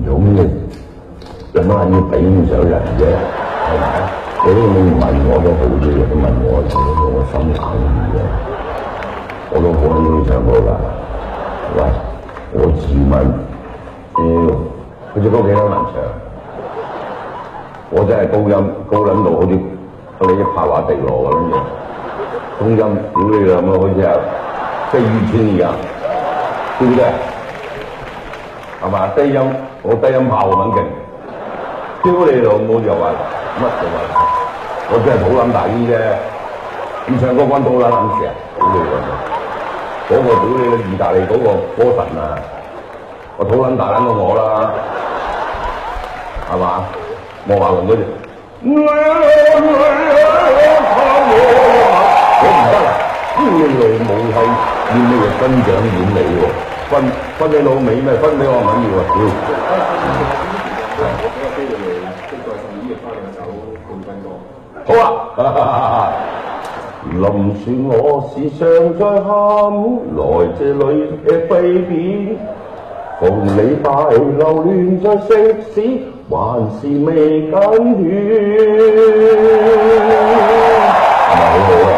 有咩有乜要比唔上人啫？係咪啊？你問我都好啲嘅，你問我心冷啲嘅，我都好中意唱歌㗎。喂，我自問，佢隻歌幾難唱，我真係高音高撚到好似你一拍話地羅咁樣，中音屌你啦咁好似係飛天一樣，對唔對？係嘛？低音我低音炮咁勁，屌你老母又話乜就話，我真係肚腩大啲啫，咁唱歌關肚腩撚事啊！屌你老母！嗰個屌你嘅意大利嗰個歌神啊，我肚撚大撚過我啦，係嘛？莫華倫嗰隻，我唔得啊！屌你老母係要咩嘢分獎演你喎？分你老味咩？分俾我唔緊要啊！屌！嗰個機會中國12月花兩首冠軍歌。好啊！臨算我時常在喊，來這裏嘅飛遍，逢你大流亂在食肆，還是未緊斷。係咪好好啊？